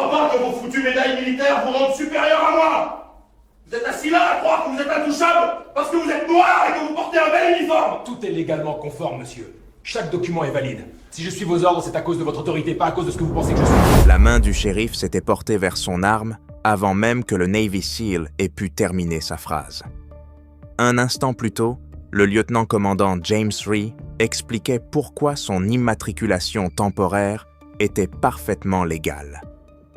crois pas que vos foutues médailles militaires vous rendent supérieurs à moi. Vous êtes assis là à croire que vous êtes intouchables parce que vous êtes noir et que vous portez un bel uniforme. Tout est légalement conforme, monsieur. Chaque document est valide. Si je suis vos ordres, c'est à cause de votre autorité, pas à cause de ce que vous pensez que je suis. La main du shérif s'était portée vers son arme avant même que le Navy SEAL ait pu terminer sa phrase. Un instant plus tôt, le lieutenant-commandant James Rhee expliquait pourquoi son immatriculation temporaire était parfaitement légale.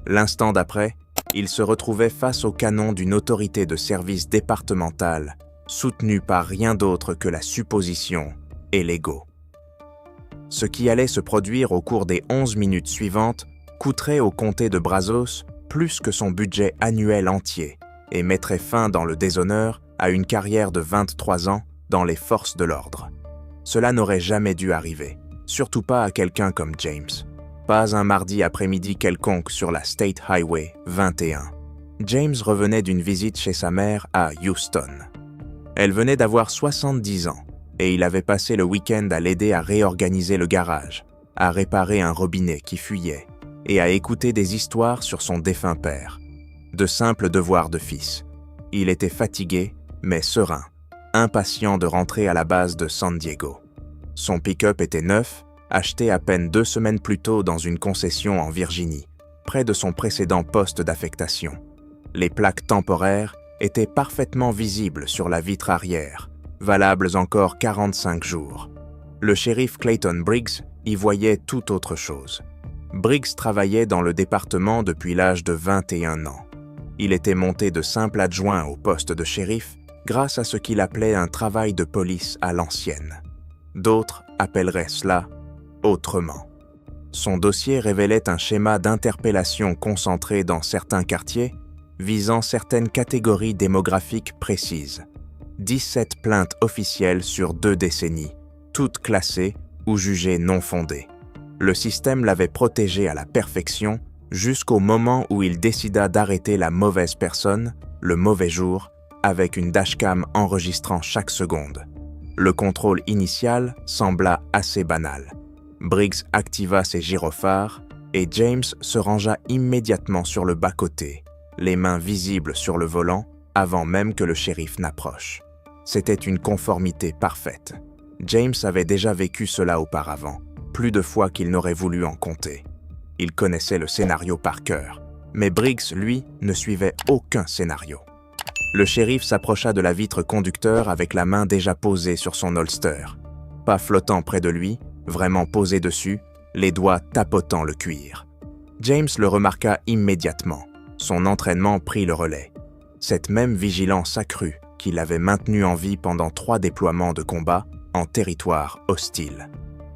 L'instant d'après, il se retrouvait face au canon d'une autorité de service départementale, soutenue par rien d'autre que la supposition et l'ego. Ce qui allait se produire au cours des 11 minutes suivantes coûterait au comté de Brazos plus que son budget annuel entier et mettrait fin dans le déshonneur à une carrière de 23 ans dans les forces de l'ordre. Cela n'aurait jamais dû arriver, surtout pas à quelqu'un comme James. Pas un mardi après-midi quelconque sur la State Highway 21. James revenait d'une visite chez sa mère à Houston. Elle venait d'avoir 70 ans et il avait passé le week-end à l'aider à réorganiser le garage, à réparer un robinet qui fuyait et à écouter des histoires sur son défunt père. De simples devoirs de fils. Il était fatigué, mais serein, impatient de rentrer à la base de San Diego. Son pick-up était neuf, acheté à peine 2 semaines plus tôt dans une concession en Virginie, près de son précédent poste d'affectation. Les plaques temporaires étaient parfaitement visibles sur la vitre arrière, valables encore 45 jours. Le shérif Clayton Briggs y voyait tout autre chose. Briggs travaillait dans le département depuis l'âge de 21 ans. Il était monté de simple adjoint au poste de shérif grâce à ce qu'il appelait un travail de police à l'ancienne. D'autres appelleraient cela autrement. Son dossier révélait un schéma d'interpellation concentré dans certains quartiers, visant certaines catégories démographiques précises. 17 plaintes officielles sur 2 décennies, toutes classées ou jugées non fondées. Le système l'avait protégé à la perfection jusqu'au moment où il décida d'arrêter la mauvaise personne, le mauvais jour, avec une dashcam enregistrant chaque seconde. Le contrôle initial sembla assez banal. Briggs activa ses gyrophares et James se rangea immédiatement sur le bas-côté, les mains visibles sur le volant avant même que le shérif n'approche. C'était une conformité parfaite. James avait déjà vécu cela auparavant, plus de fois qu'il n'aurait voulu en compter. Il connaissait le scénario par cœur, mais Briggs, lui, ne suivait aucun scénario. Le shérif s'approcha de la vitre conducteur avec la main déjà posée sur son holster. Pas flottant près de lui, vraiment posé dessus, les doigts tapotant le cuir. James le remarqua immédiatement. Son entraînement prit le relais. Cette même vigilance accrue qui l'avait maintenu en vie pendant 3 déploiements de combat en territoire hostile.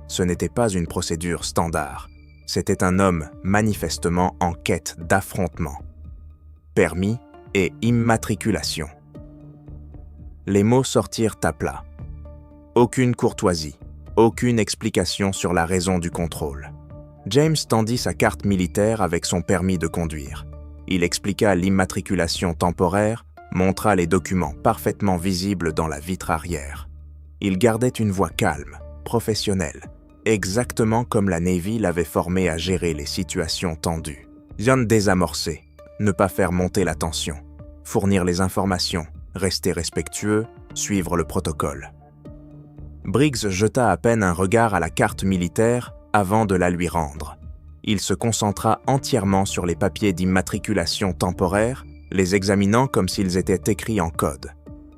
Ce n'était pas une procédure standard. C'était un homme manifestement en quête d'affrontement. Permis et immatriculation. Les mots sortirent à plat. Aucune courtoisie, aucune explication sur la raison du contrôle. James tendit sa carte militaire avec son permis de conduire. Il expliqua l'immatriculation temporaire, montra les documents parfaitement visibles dans la vitre arrière. Il gardait une voix calme, professionnelle, exactement comme la Navy l'avait formé à gérer les situations tendues. Bien désamorcer, ne pas faire monter la tension, fournir les informations, rester respectueux, suivre le protocole. Briggs jeta à peine un regard à la carte militaire avant de la lui rendre. Il se concentra entièrement sur les papiers d'immatriculation temporaire, les examinant comme s'ils étaient écrits en code.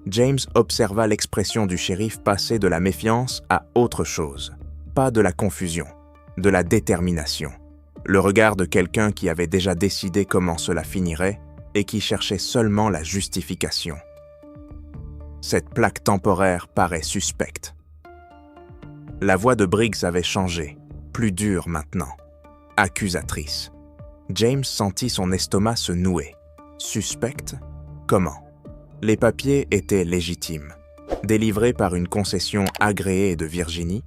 James observa l'expression du shérif passer de la méfiance à autre chose. Pas de la confusion, de la détermination. Le regard de quelqu'un qui avait déjà décidé comment cela finirait et qui cherchait seulement la justification. Cette plaque temporaire paraît suspecte. La voix de Briggs avait changé, plus dure maintenant, accusatrice. James sentit son estomac se nouer. Suspecte? Comment? Les papiers étaient légitimes, délivrés par une concession agréée de Virginie,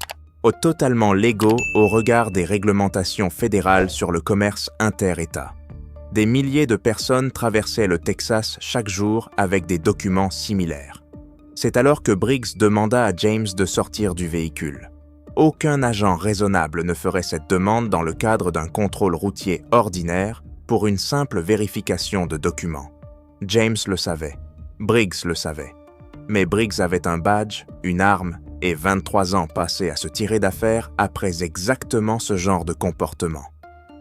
totalement légaux au regard des réglementations fédérales sur le commerce inter-État. Des milliers de personnes traversaient le Texas chaque jour avec des documents similaires. C'est alors que Briggs demanda à James de sortir du véhicule. Aucun agent raisonnable ne ferait cette demande dans le cadre d'un contrôle routier ordinaire pour une simple vérification de documents. James le savait, Briggs le savait. Mais Briggs avait un badge, une arme et 23 ans passés à se tirer d'affaire après exactement ce genre de comportement.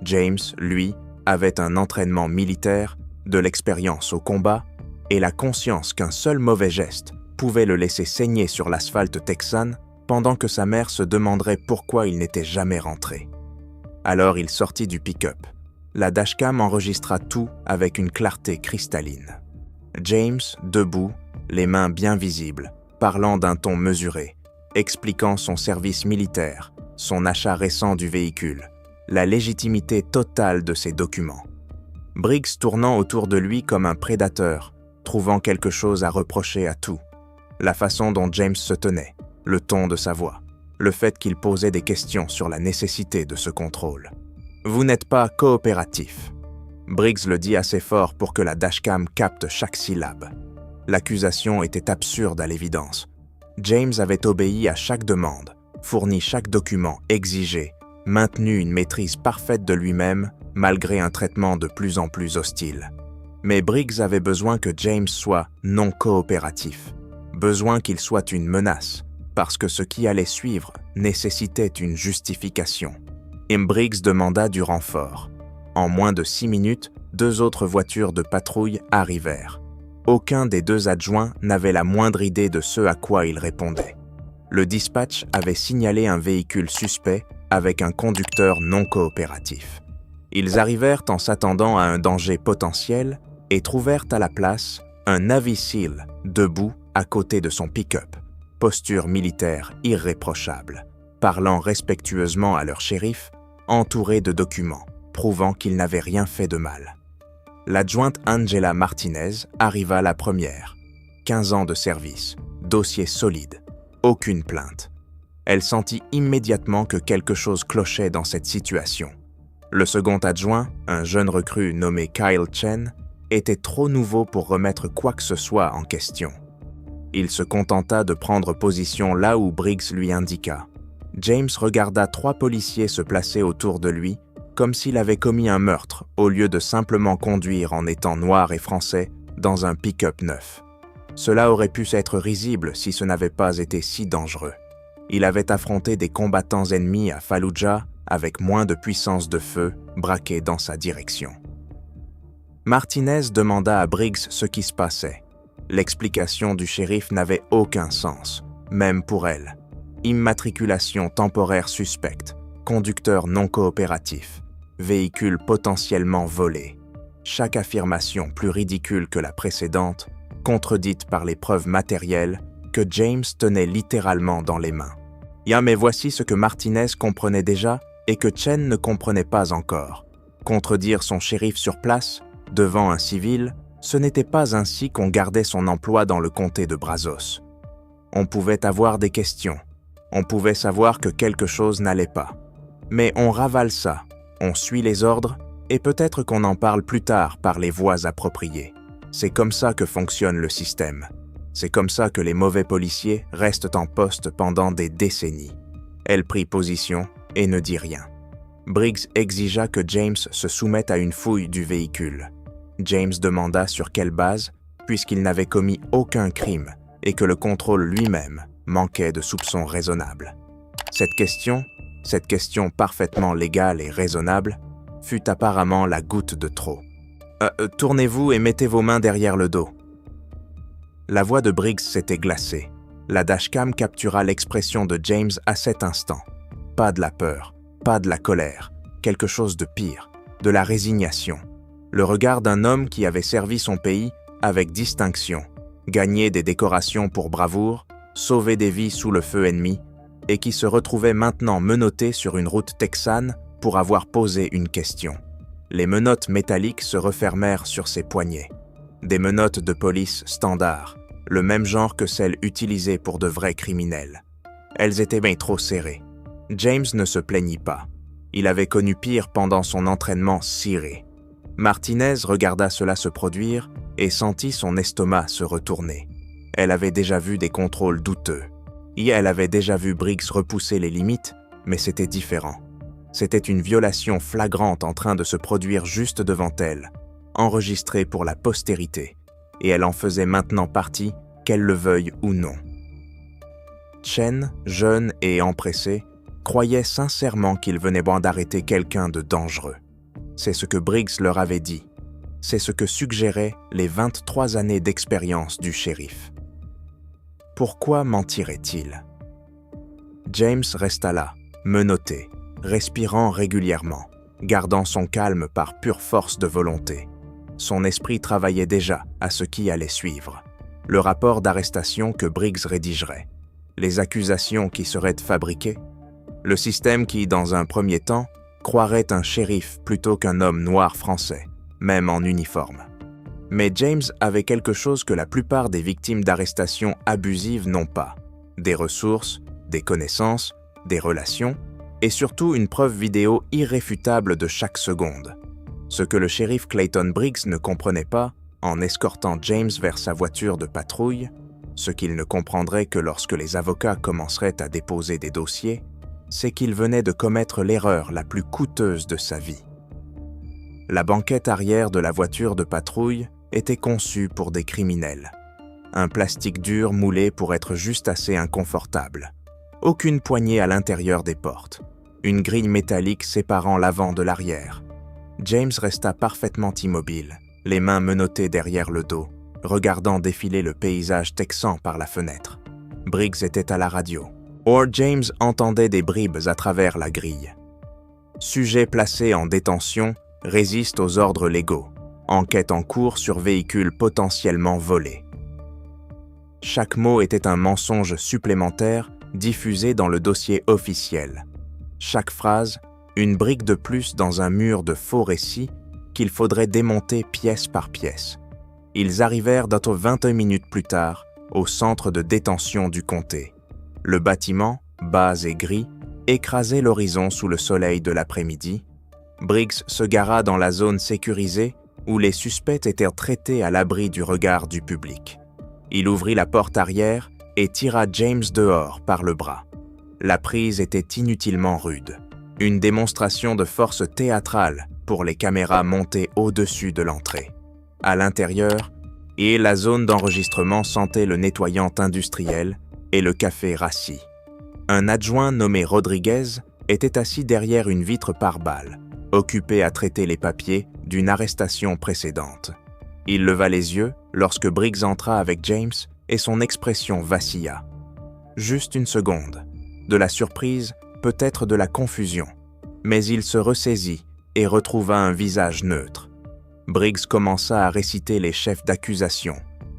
James, lui, avait un entraînement militaire, de l'expérience au combat et la conscience qu'un seul mauvais geste pouvait le laisser saigner sur l'asphalte texan pendant que sa mère se demanderait pourquoi il n'était jamais rentré. Alors il sortit du pick-up. La dashcam enregistra tout avec une clarté cristalline. James, debout, les mains bien visibles, parlant d'un ton mesuré, expliquant son service militaire, son achat récent du véhicule, la légitimité totale de ses documents. Briggs tournant autour de lui comme un prédateur, trouvant quelque chose à reprocher à tout. La façon dont James se tenait, le ton de sa voix, le fait qu'il posait des questions sur la nécessité de ce contrôle. « Vous n'êtes pas coopératif ». Briggs le dit assez fort pour que la dashcam capte chaque syllabe. L'accusation était absurde à l'évidence. James avait obéi à chaque demande, fourni chaque document exigé, maintenu une maîtrise parfaite de lui-même malgré un traitement de plus en plus hostile. Mais Briggs avait besoin que James soit non coopératif, besoin qu'il soit une menace, parce que ce qui allait suivre nécessitait une justification. Briggs demanda du renfort. En moins de 6 minutes, 2 autres voitures de patrouille arrivèrent. Aucun des 2 adjoints n'avait la moindre idée de ce à quoi il répondait. Le dispatch avait signalé un véhicule suspect avec un conducteur non coopératif. Ils arrivèrent en s'attendant à un danger potentiel et trouvèrent à la place un Navy SEAL debout à côté de son pick-up, posture militaire irréprochable, parlant respectueusement à leur shérif, entouré de documents, prouvant qu'il n'avait rien fait de mal. L'adjointe Angela Martinez arriva la première. 15 ans de service, dossier solide, aucune plainte. Elle sentit immédiatement que quelque chose clochait dans cette situation. Le second adjoint, un jeune recrue nommé Kyle Chen, était trop nouveau pour remettre quoi que ce soit en question. Il se contenta de prendre position là où Briggs lui indiqua. James regarda 3 policiers se placer autour de lui, comme s'il avait commis un meurtre, au lieu de simplement conduire en étant noir et français dans un pick-up neuf. Cela aurait pu être risible si ce n'avait pas été si dangereux. Il avait affronté des combattants ennemis à Fallujah avec moins de puissance de feu braquée dans sa direction. Martinez demanda à Briggs ce qui se passait. L'explication du shérif n'avait aucun sens, même pour elle. Immatriculation temporaire suspecte, conducteur non coopératif, véhicule potentiellement volé. Chaque affirmation plus ridicule que la précédente, contredite par les preuves matérielles que James tenait littéralement dans les mains. Mais voici ce que Martinez comprenait déjà et que Chen ne comprenait pas encore. Contredire son shérif sur place, devant un civil, ce n'était pas ainsi qu'on gardait son emploi dans le comté de Brazos. On pouvait avoir des questions, on pouvait savoir que quelque chose n'allait pas. Mais on ravale ça, on suit les ordres, et peut-être qu'on en parle plus tard par les voies appropriées. C'est comme ça que fonctionne le système. C'est comme ça que les mauvais policiers restent en poste pendant des décennies. Elle prit position et ne dit rien. Briggs exigea que James se soumette à une fouille du véhicule. James demanda sur quelle base, puisqu'il n'avait commis aucun crime et que le contrôle lui-même manquait de soupçons raisonnables. Cette question parfaitement légale et raisonnable, fut apparemment la goutte de trop. Tournez-vous et mettez vos mains derrière le dos. La voix de Briggs s'était glacée. La dashcam captura l'expression de James à cet instant. Pas de la peur, pas de la colère, quelque chose de pire, de la résignation. Le regard d'un homme qui avait servi son pays avec distinction, gagné des décorations pour bravoure, sauvé des vies sous le feu ennemi, et qui se retrouvait maintenant menotté sur une route texane pour avoir posé une question. Les menottes métalliques se refermèrent sur ses poignets. Des menottes de police standard, le même genre que celles utilisées pour de vrais criminels. Elles étaient bien trop serrées. James ne se plaignit pas. Il avait connu pire pendant son entraînement ciré. Martinez regarda cela se produire et sentit son estomac se retourner. Elle avait déjà vu des contrôles douteux. Et elle avait déjà vu Briggs repousser les limites, mais c'était différent. C'était une violation flagrante en train de se produire juste devant elle, enregistrée pour la postérité, et elle en faisait maintenant partie, qu'elle le veuille ou non. Chen, jeune et empressé, croyait sincèrement qu'il venait d'arrêter quelqu'un de dangereux. C'est ce que Briggs leur avait dit. C'est ce que suggéraient les 23 années d'expérience du shérif. Pourquoi mentirait-il? James resta là, menotté, respirant régulièrement, gardant son calme par pure force de volonté. Son esprit travaillait déjà à ce qui allait suivre. Le rapport d'arrestation que Briggs rédigerait, les accusations qui seraient fabriquées, le système qui, dans un premier temps, croirait un shérif plutôt qu'un homme noir français, même en uniforme. Mais James avait quelque chose que la plupart des victimes d'arrestations abusives n'ont pas. Des ressources, des connaissances, des relations, et surtout une preuve vidéo irréfutable de chaque seconde. Ce que le shérif Clayton Briggs ne comprenait pas, en escortant James vers sa voiture de patrouille, ce qu'il ne comprendrait que lorsque les avocats commenceraient à déposer des dossiers, c'est qu'il venait de commettre l'erreur la plus coûteuse de sa vie. La banquette arrière de la voiture de patrouille était conçue pour des criminels. Un plastique dur moulé pour être juste assez inconfortable. Aucune poignée à l'intérieur des portes. Une grille métallique séparant l'avant de l'arrière. James resta parfaitement immobile, les mains menottées derrière le dos, regardant défiler le paysage texan par la fenêtre. Briggs était à la radio. Or James entendait des bribes à travers la grille. Sujet placé en détention résiste aux ordres légaux. Enquête en cours sur véhicule potentiellement volé. Chaque mot était un mensonge supplémentaire diffusé dans le dossier officiel. Chaque phrase, une brique de plus dans un mur de faux récits qu'il faudrait démonter pièce par pièce. Ils arrivèrent d'entre 21 minutes plus tard au centre de détention du comté. Le bâtiment, bas et gris, écrasait l'horizon sous le soleil de l'après-midi. Briggs se gara dans la zone sécurisée où les suspects étaient traités à l'abri du regard du public. Il ouvrit la porte arrière et tira James dehors par le bras. La prise était inutilement rude. Une démonstration de force théâtrale pour les caméras montées au-dessus de l'entrée. À l'intérieur, et la zone d'enregistrement sentait le nettoyant industriel et le café rassis. Un adjoint nommé Rodriguez était assis derrière une vitre pare-balles, occupé à traiter les papiers d'une arrestation précédente. Il leva les yeux lorsque Briggs entra avec James et son expression vacilla. Juste une seconde. De la surprise, peut-être de la confusion. Mais il se ressaisit et retrouva un visage neutre. Briggs commença à réciter les chefs d'accusation,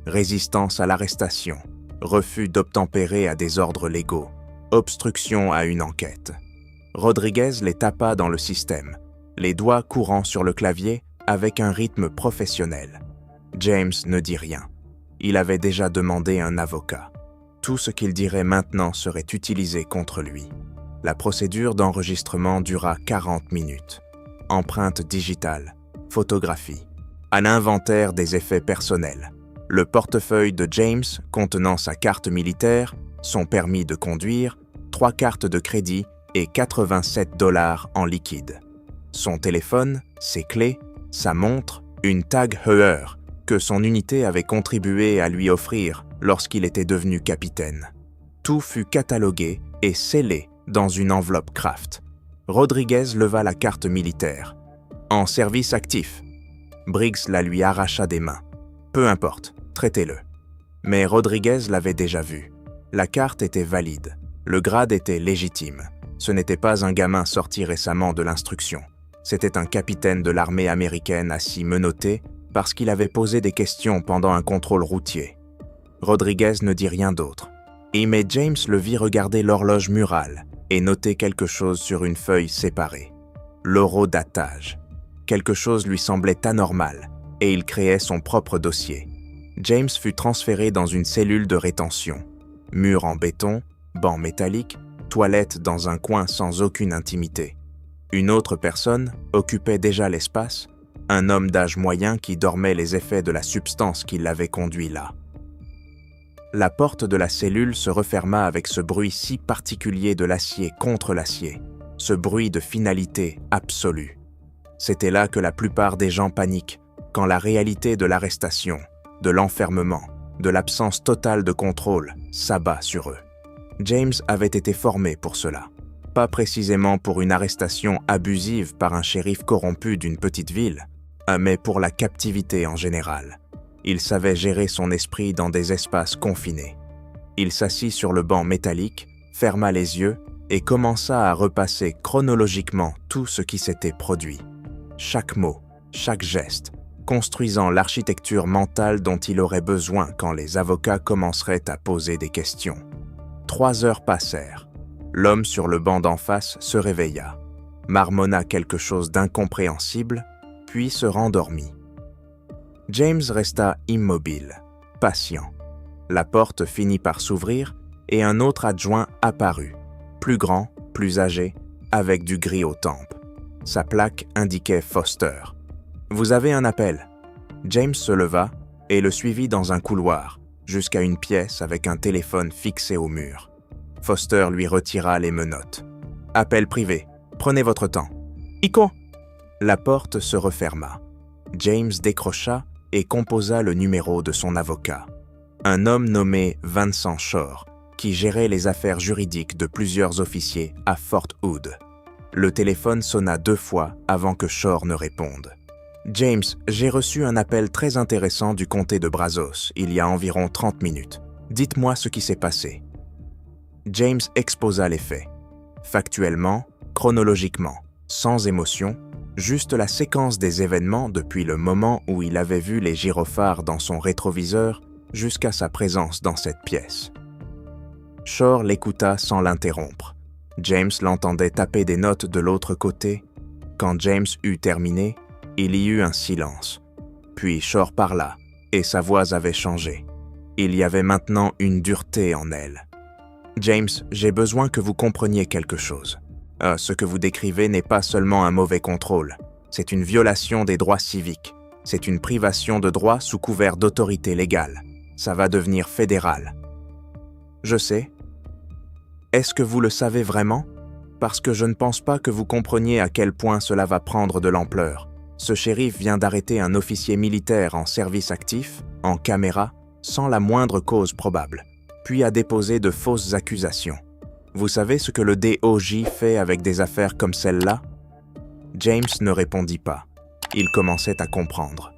résistance à l'arrestation, refus d'obtempérer à des ordres légaux, obstruction à une enquête. Rodriguez les tapa dans le système, les doigts courant sur le clavier avec un rythme professionnel. James ne dit rien. Il avait déjà demandé un avocat. Tout ce qu'il dirait maintenant serait utilisé contre lui. La procédure d'enregistrement dura 40 minutes. Empreinte digitale, photographie, à l'inventaire des effets personnels. Le portefeuille de James contenant sa carte militaire, son permis de conduire, 3 cartes de crédit et 87 $ en liquide. Son téléphone, ses clés, sa montre, une Tag Heuer que son unité avait contribué à lui offrir lorsqu'il était devenu capitaine. Tout fut catalogué et scellé dans une enveloppe Kraft. Rodriguez leva la carte militaire. En service actif. Briggs la lui arracha des mains. Peu importe, traitez-le. Mais Rodriguez l'avait déjà vu. La carte était valide. Le grade était légitime. Ce n'était pas un gamin sorti récemment de l'instruction. C'était un capitaine de l'armée américaine assis menotté parce qu'il avait posé des questions pendant un contrôle routier. Rodriguez ne dit rien d'autre. Mais James le vit regarder l'horloge murale et noter quelque chose sur une feuille séparée. L'horodatage. Quelque chose lui semblait anormal et il créait son propre dossier. James fut transféré dans une cellule de rétention. Mur en béton, banc métallique, toilette dans un coin sans aucune intimité. Une autre personne occupait déjà l'espace, un homme d'âge moyen qui dormait les effets de la substance qui l'avait conduit là. La porte de la cellule se referma avec ce bruit si particulier de l'acier contre l'acier, ce bruit de finalité absolue. C'était là que la plupart des gens paniquent, quand la réalité de l'arrestation, de l'enfermement, de l'absence totale de contrôle s'abat sur eux. James avait été formé pour cela. Pas précisément pour une arrestation abusive par un shérif corrompu d'une petite ville, mais pour la captivité en général. Il savait gérer son esprit dans des espaces confinés. Il s'assit sur le banc métallique, ferma les yeux et commença à repasser chronologiquement tout ce qui s'était produit. Chaque mot, chaque geste, construisant l'architecture mentale dont il aurait besoin quand les avocats commenceraient à poser des questions. 3 heures passèrent. L'homme sur le banc d'en face se réveilla, marmonna quelque chose d'incompréhensible, puis se rendormit. James resta immobile, patient. La porte finit par s'ouvrir et un autre adjoint apparut, plus grand, plus âgé, avec du gris aux tempes. Sa plaque indiquait Foster. « Vous avez un appel ». James se leva et le suivit dans un couloir, jusqu'à une pièce avec un téléphone fixé au mur. Foster lui retira les menottes. « Appel privé. Prenez votre temps. »« Iko !» La porte se referma. James décrocha et composa le numéro de son avocat. Un homme nommé Vincent Shore, qui gérait les affaires juridiques de plusieurs officiers à Fort Hood. Le téléphone sonna 2 fois avant que Shore ne réponde. « James, j'ai reçu un appel très intéressant du comté de Brazos il y a environ 30 minutes. Dites-moi ce qui s'est passé. » James exposa les faits. Factuellement, chronologiquement, sans émotion, juste la séquence des événements depuis le moment où il avait vu les gyrophares dans son rétroviseur jusqu'à sa présence dans cette pièce. Shore l'écouta sans l'interrompre. James l'entendait taper des notes de l'autre côté. Quand James eut terminé, il y eut un silence. Puis Shore parla, et sa voix avait changé. Il y avait maintenant une dureté en elle. « James, j'ai besoin que vous compreniez quelque chose. Ce que vous décrivez n'est pas seulement un mauvais contrôle. C'est une violation des droits civiques. C'est une privation de droits sous couvert d'autorité légale. Ça va devenir fédéral. » « Je sais. Est-ce que vous le savez vraiment? Parce que je ne pense pas que vous compreniez à quel point cela va prendre de l'ampleur. Ce shérif vient d'arrêter un officier militaire en service actif, en caméra, sans la moindre cause probable, puis a déposé de fausses accusations. Vous savez ce que le DOJ fait avec des affaires comme celle-là? James ne répondit pas. Il commençait à comprendre.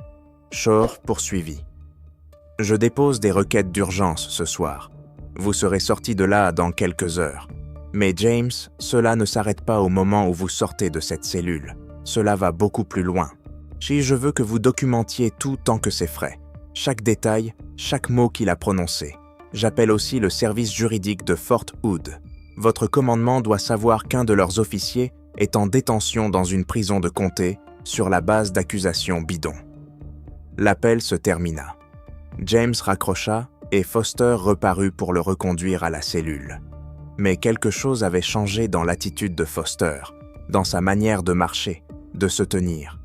Shore poursuivit. « Je dépose des requêtes d'urgence ce soir. Vous serez sorti de là dans quelques heures. Mais James, cela ne s'arrête pas au moment où vous sortez de cette cellule. Cela va beaucoup plus loin. Si je veux que vous documentiez tout tant que c'est frais. Chaque détail, chaque mot qu'il a prononcé. J'appelle aussi le service juridique de Fort Hood. Votre commandement doit savoir qu'un de leurs officiers est en détention dans une prison de comté sur la base d'accusations bidons. » L'appel se termina. James raccrocha et Foster reparut pour le reconduire à la cellule. Mais quelque chose avait changé dans l'attitude de Foster, dans sa manière de marcher, de se tenir.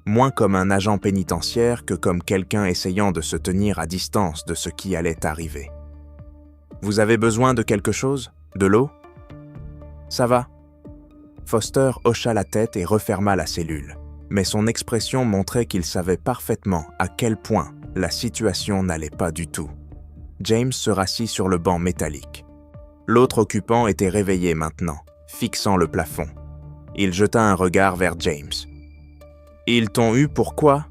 Moins comme un agent pénitentiaire que comme quelqu'un essayant de se tenir à distance de ce qui allait arriver. « Vous avez besoin de quelque chose? De l'eau? »« Ça va. » Foster hocha la tête et referma la cellule, mais son expression montrait qu'il savait parfaitement à quel point la situation n'allait pas du tout. James se rassit sur le banc métallique. L'autre occupant était réveillé maintenant, fixant le plafond. Il jeta un regard vers James. « Ils t'ont eu pourquoi ?»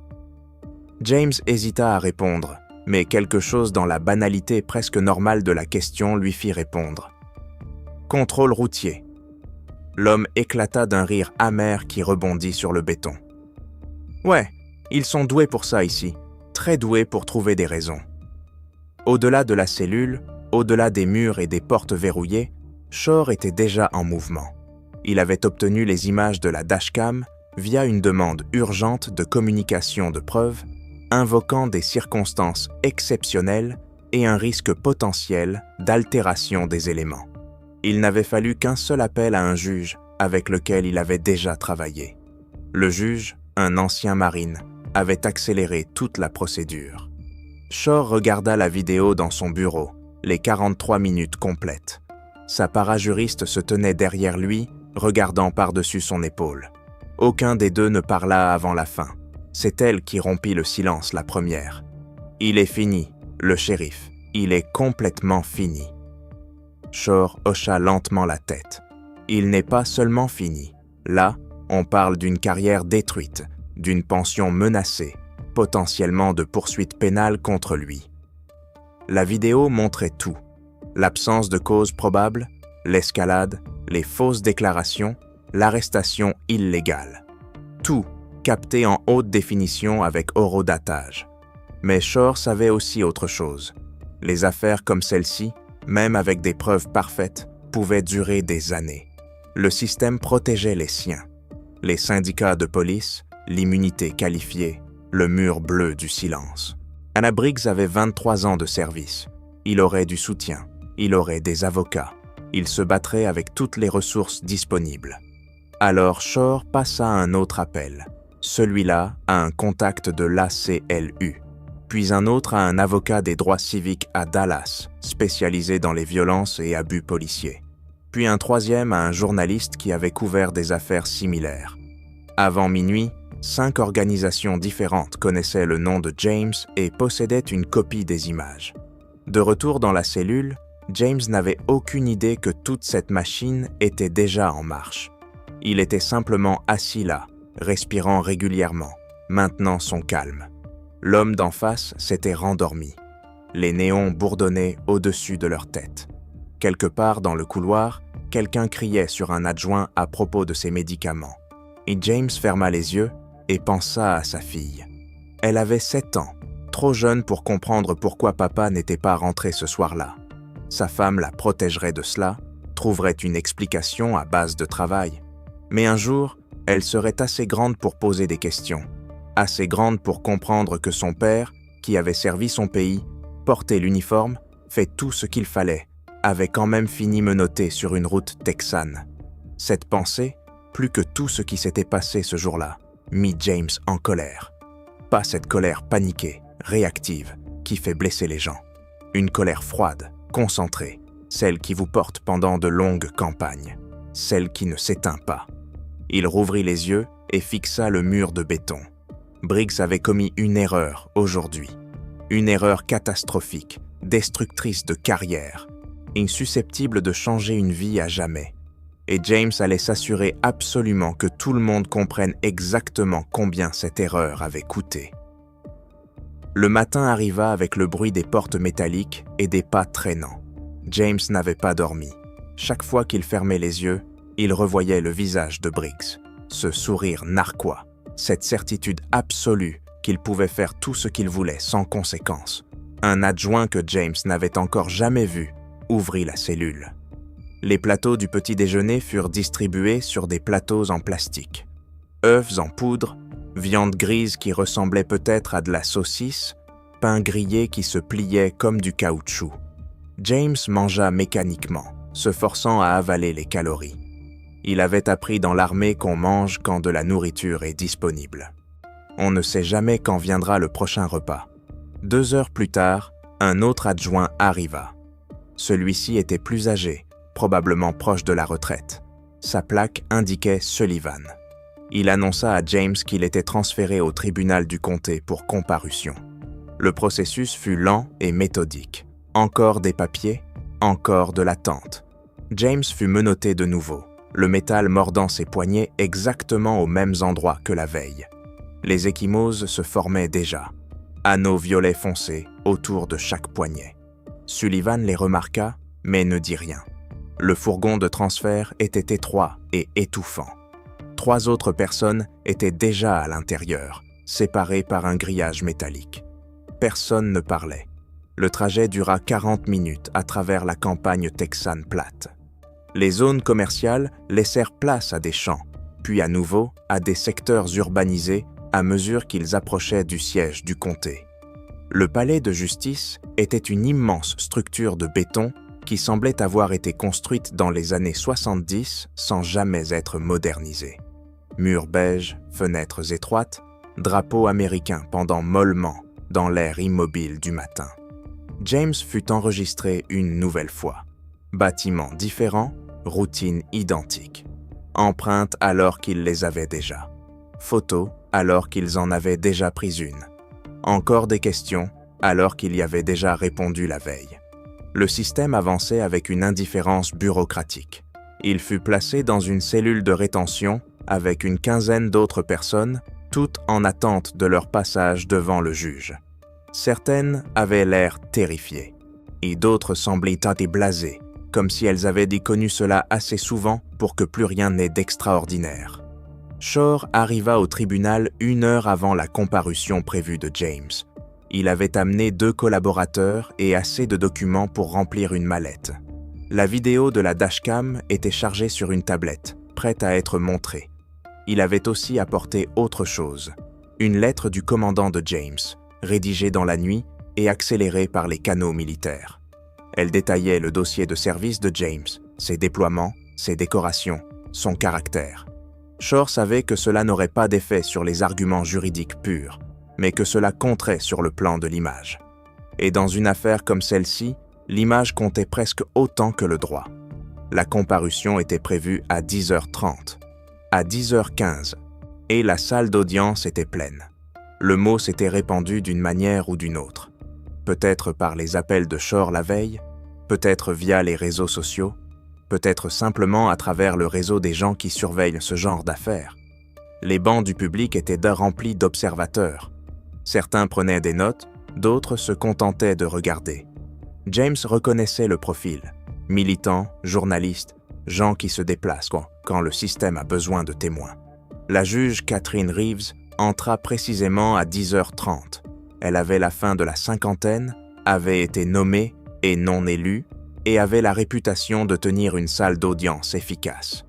James hésita à répondre, mais quelque chose dans la banalité presque normale de la question lui fit répondre. « Contrôle routier. » L'homme éclata d'un rire amer qui rebondit sur le béton. « Ouais, ils sont doués pour ça ici, très doués pour trouver des raisons. » Au-delà de la cellule, au-delà des murs et des portes verrouillées, Shore était déjà en mouvement. Il avait obtenu les images de la dashcam via une demande urgente de communication de preuves, invoquant des circonstances exceptionnelles et un risque potentiel d'altération des éléments. Il n'avait fallu qu'un seul appel à un juge avec lequel il avait déjà travaillé. Le juge, un ancien marine, avait accéléré toute la procédure. Shore regarda la vidéo dans son bureau, les 43 minutes complètes. Sa parajuriste se tenait derrière lui regardant par-dessus son épaule. Aucun des deux ne parla avant la fin. C'est elle qui rompit le silence la première. « Il est fini, le shérif. Il est complètement fini. » Shore hocha lentement la tête. « Il n'est pas seulement fini. Là, on parle d'une carrière détruite, d'une pension menacée, potentiellement de poursuites pénales contre lui. » La vidéo montrait tout. L'absence de cause probable, l'escalade, les fausses déclarations, l'arrestation illégale. Tout capté en haute définition avec horodatage. Mais Shore savait aussi autre chose. Les affaires comme celle-ci, même avec des preuves parfaites, pouvaient durer des années. Le système protégeait les siens. Les syndicats de police, l'immunité qualifiée, le mur bleu du silence. Anna Briggs avait 23 ans de service. Il aurait du soutien. Il aurait des avocats. Il se battrait avec toutes les ressources disponibles. Alors Shore passa un autre appel. Celui-là à un contact de l'ACLU, puis un autre à un avocat des droits civiques à Dallas, spécialisé dans les violences et abus policiers. Puis un troisième à un journaliste qui avait couvert des affaires similaires. Avant minuit, 5 organisations différentes connaissaient le nom de James et possédaient une copie des images. De retour dans la cellule, James n'avait aucune idée que toute cette machine était déjà en marche. Il était simplement assis là, respirant régulièrement, maintenant son calme. L'homme d'en face s'était rendormi. Les néons bourdonnaient au-dessus de leur tête. Quelque part dans le couloir, quelqu'un criait sur un adjoint à propos de ses médicaments. Et James ferma les yeux et pensa à sa fille. Elle avait 7 ans, trop jeune pour comprendre pourquoi papa n'était pas rentré ce soir-là. Sa femme la protégerait de cela, trouverait une explication à base de travail. Mais un jour, elle serait assez grande pour poser des questions, assez grande pour comprendre que son père, qui avait servi son pays, porté l'uniforme, fait tout ce qu'il fallait, avait quand même fini menotté sur une route texane. Cette pensée, plus que tout ce qui s'était passé ce jour-là, mit James en colère. Pas cette colère paniquée, réactive, qui fait blesser les gens. Une colère froide, concentrée, celle qui vous porte pendant de longues campagnes, celle qui ne s'éteint pas. Il rouvrit les yeux et fixa le mur de béton. Briggs avait commis une erreur aujourd'hui. Une erreur catastrophique, destructrice de carrière, insusceptible de changer une vie à jamais. Et James allait s'assurer absolument que tout le monde comprenne exactement combien cette erreur avait coûté. Le matin arriva avec le bruit des portes métalliques et des pas traînants. James n'avait pas dormi. Chaque fois qu'il fermait les yeux, il revoyait le visage de Briggs, ce sourire narquois, cette certitude absolue qu'il pouvait faire tout ce qu'il voulait sans conséquence. Un adjoint que James n'avait encore jamais vu ouvrit la cellule. Les plateaux du petit déjeuner furent distribués sur des plateaux en plastique. Œufs en poudre, viande grise qui ressemblait peut-être à de la saucisse, pain grillé qui se pliait comme du caoutchouc. James mangea mécaniquement, se forçant à avaler les calories. Il avait appris dans l'armée qu'on mange quand de la nourriture est disponible. On ne sait jamais quand viendra le prochain repas. 2 heures plus tard, un autre adjoint arriva. Celui-ci était plus âgé, probablement proche de la retraite. Sa plaque indiquait Sullivan. Il annonça à James qu'il était transféré au tribunal du comté pour comparution. Le processus fut lent et méthodique. Encore des papiers, encore de l'attente. James fut menotté de nouveau, le métal mordant ses poignets exactement aux mêmes endroits que la veille. Les ecchymoses se formaient déjà, anneaux violets foncés autour de chaque poignet. Sullivan les remarqua, mais ne dit rien. Le fourgon de transfert était étroit et étouffant. 3 autres personnes étaient déjà à l'intérieur, séparées par un grillage métallique. Personne ne parlait. Le trajet dura 40 minutes à travers la campagne texane plate. Les zones commerciales laissèrent place à des champs, puis à nouveau à des secteurs urbanisés à mesure qu'ils approchaient du siège du comté. Le palais de justice était une immense structure de béton qui semblait avoir été construite dans les années 70 sans jamais être modernisée. Murs beige, fenêtres étroites, drapeau américain pendant mollement dans l'air immobile du matin. James fut enregistré une nouvelle fois. Bâtiment différent, routine identique. empreintes alors qu'ils les avaient déjà, photos alors qu'ils en avaient déjà pris une, encore des questions alors qu'il y avait déjà répondu la veille. Le système avançait avec une indifférence bureaucratique. Il fut placé dans une cellule de rétention avec une quinzaine d'autres personnes, toutes en attente de leur passage devant le juge. Certaines avaient l'air terrifiées, et d'autres semblaient blasées, comme si elles avaient connu cela assez souvent pour que plus rien n'ait d'extraordinaire. Shore arriva au tribunal 1 heure avant la comparution prévue de James. Il avait amené 2 collaborateurs et assez de documents pour remplir une mallette. La vidéo de la dashcam était chargée sur une tablette, prête à être montrée. Il avait aussi apporté autre chose, une lettre du commandant de James, rédigée dans la nuit et accélérée par les canaux militaires. Elle détaillait le dossier de service de James, ses déploiements, ses décorations, son caractère. Shore savait que cela n'aurait pas d'effet sur les arguments juridiques purs, mais que cela compterait sur le plan de l'image. Et dans une affaire comme celle-ci, l'image comptait presque autant que le droit. La comparution était prévue à 10h30, à 10h15, et la salle d'audience était pleine. Le mot s'était répandu d'une manière ou d'une autre. Peut-être par les appels de Shore la veille, peut-être via les réseaux sociaux, peut-être simplement à travers le réseau des gens qui surveillent ce genre d'affaires. Les bancs du public étaient remplis d'observateurs. Certains prenaient des notes, d'autres se contentaient de regarder. James reconnaissait le profil. Militants, journalistes, gens qui se déplacent quand le système a besoin de témoins. La juge Catherine Reeves entra précisément à 10h30. Elle avait la fin de la cinquantaine, avait été nommée et non élue, et avait la réputation de tenir une salle d'audience efficace.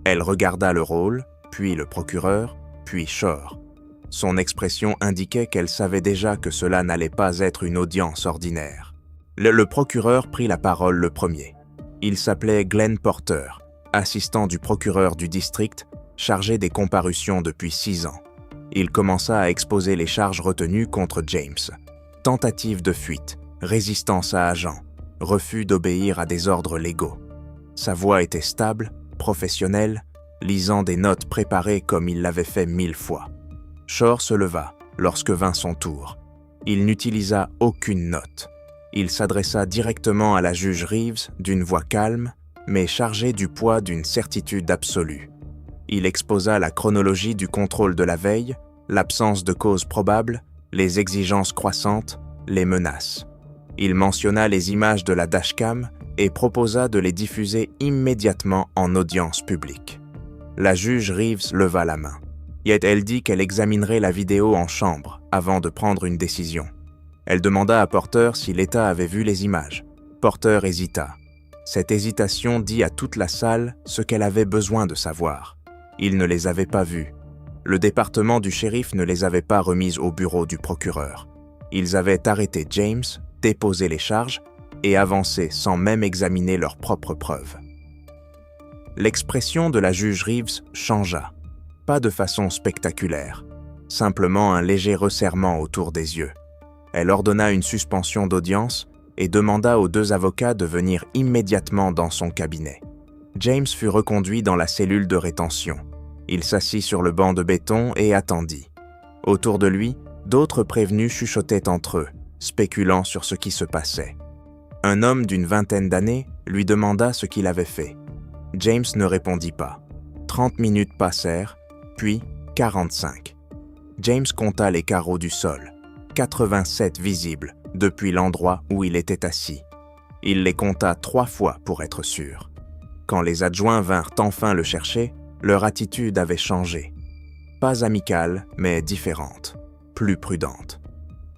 Elle regarda le rôle, puis le procureur, puis Shore. Son expression indiquait qu'elle savait déjà que cela n'allait pas être une audience ordinaire. Le procureur prit la parole le premier. Il s'appelait Glenn Porter, assistant du procureur du district, chargé des comparutions depuis 6 ans. Il commença à exposer les charges retenues contre James. Tentative de fuite, résistance à agent, refus d'obéir à des ordres légaux. Sa voix était stable, professionnelle, lisant des notes préparées comme il l'avait fait 1000 fois. Shore se leva lorsque vint son tour. Il n'utilisa aucune note. Il s'adressa directement à la juge Reeves d'une voix calme, mais chargée du poids d'une certitude absolue. Il exposa la chronologie du contrôle de la veille, l'absence de cause probable, les exigences croissantes, les menaces. Il mentionna les images de la dashcam et proposa de les diffuser immédiatement en audience publique. La juge Reeves leva la main. Elle dit qu'elle examinerait la vidéo en chambre avant de prendre une décision. Elle demanda à Porter si l'État avait vu les images. Porter hésita. Cette hésitation dit à toute la salle ce qu'elle avait besoin de savoir. Il ne les avait pas vues. Le département du shérif ne les avait pas remises au bureau du procureur. Ils avaient arrêté James, déposé les charges et avancé sans même examiner leurs propres preuves. L'expression de la juge Reeves changea. Pas de façon spectaculaire, simplement un léger resserrement autour des yeux. Elle ordonna une suspension d'audience et demanda aux 2 avocats de venir immédiatement dans son cabinet. James fut reconduit dans la cellule de rétention. Il s'assit sur le banc de béton et attendit. Autour de lui, d'autres prévenus chuchotaient entre eux, spéculant sur ce qui se passait. Un homme d'une 20aine d'années lui demanda ce qu'il avait fait. James ne répondit pas. 30 minutes passèrent, puis 45. James compta les carreaux du sol, 87 visibles depuis l'endroit où il était assis. Il les compta 3 fois pour être sûr. Quand les adjoints vinrent enfin le chercher, leur attitude avait changé. Pas amicale, mais différente, plus prudente.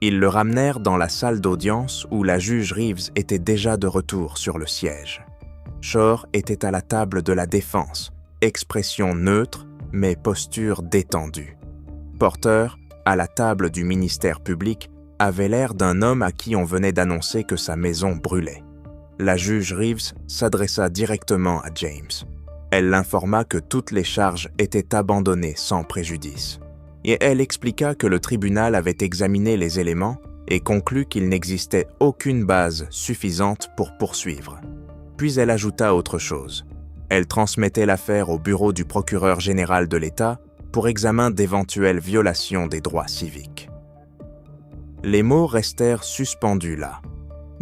Ils le ramenèrent dans la salle d'audience où la juge Reeves était déjà de retour sur le siège. Shore était à la table de la défense, expression neutre, mais posture détendue. Porter, à la table du ministère public, avait l'air d'un homme à qui on venait d'annoncer que sa maison brûlait. La juge Reeves s'adressa directement à James. Elle l'informa que toutes les charges étaient abandonnées sans préjudice. Et elle expliqua que le tribunal avait examiné les éléments et conclut qu'il n'existait aucune base suffisante pour poursuivre. Puis elle ajouta autre chose. Elle transmettait l'affaire au bureau du procureur général de l'État pour examen d'éventuelles violations des droits civiques. Les mots restèrent suspendus là.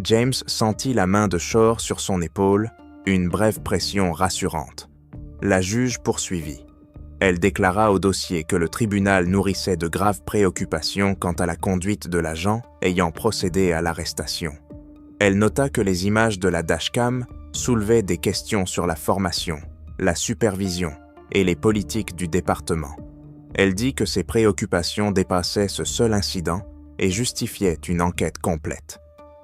James sentit la main de Shore sur son épaule, une brève pression rassurante. La juge poursuivit. Elle déclara au dossier que le tribunal nourrissait de graves préoccupations quant à la conduite de l'agent ayant procédé à l'arrestation. Elle nota que les images de la dashcam soulevaient des questions sur la formation, la supervision et les politiques du département. Elle dit que ces préoccupations dépassaient ce seul incident et justifiaient une enquête complète.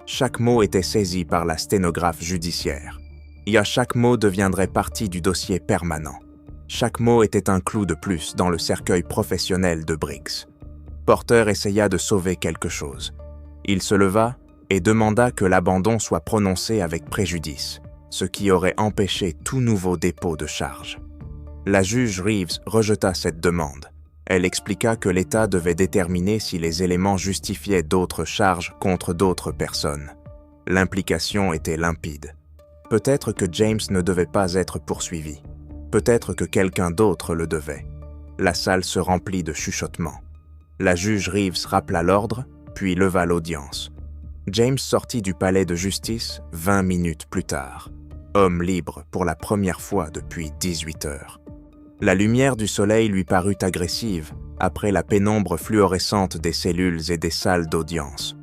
Chaque mot était saisi par la sténographe judiciaire. Et chaque mot deviendrait partie du dossier permanent. Chaque mot était un clou de plus dans le cercueil professionnel de Briggs. Porter essaya de sauver quelque chose. Il se leva et demanda que l'abandon soit prononcé avec préjudice, ce qui aurait empêché tout nouveau dépôt de charge. La juge Reeves rejeta cette demande. Elle expliqua que l'État devait déterminer si les éléments justifiaient d'autres charges contre d'autres personnes. L'implication était limpide. Peut-être que James ne devait pas être poursuivi. Peut-être que quelqu'un d'autre le devait. La salle se remplit de chuchotements. La juge Reeves rappela l'ordre, puis leva l'audience. James sortit du palais de justice 20 minutes plus tard, homme libre pour la première fois depuis 18 heures. La lumière du soleil lui parut agressive après la pénombre fluorescente des cellules et des salles d'audience.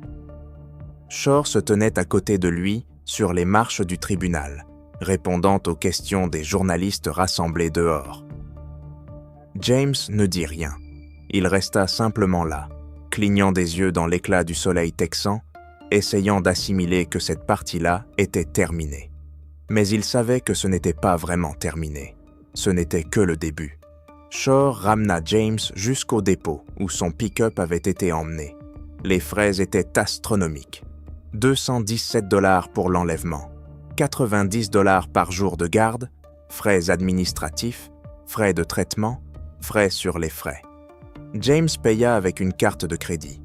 Shore se tenait à côté de lui sur les marches du tribunal, répondant aux questions des journalistes rassemblés dehors. James ne dit rien. Il resta simplement là, clignant des yeux dans l'éclat du soleil texan, essayant d'assimiler que cette partie-là était terminée. Mais il savait que ce n'était pas vraiment terminé. Ce n'était que le début. Shore ramena James jusqu'au dépôt où son pick-up avait été emmené. Les frais étaient astronomiques. 217 $ pour l'enlèvement, 90 $ par jour de garde, frais administratifs, frais de traitement, frais sur les frais. James paya avec une carte de crédit.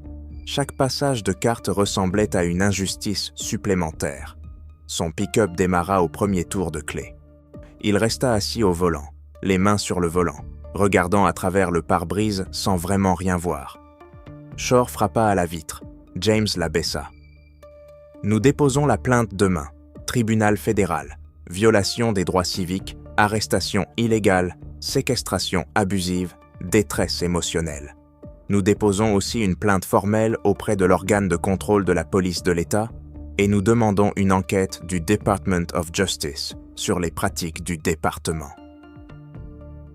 Chaque passage de carte ressemblait à une injustice supplémentaire. Son pick-up démarra au premier tour de clé. Il resta assis au volant, les mains sur le volant, regardant à travers le pare-brise sans vraiment rien voir. Shore frappa à la vitre. James la baissa. « Nous déposons la plainte demain. Tribunal fédéral. Violation des droits civiques, arrestation illégale, séquestration abusive, détresse émotionnelle. Nous déposons aussi une plainte formelle auprès de l'organe de contrôle de la police de l'État et nous demandons une enquête du Department of Justice sur les pratiques du département. »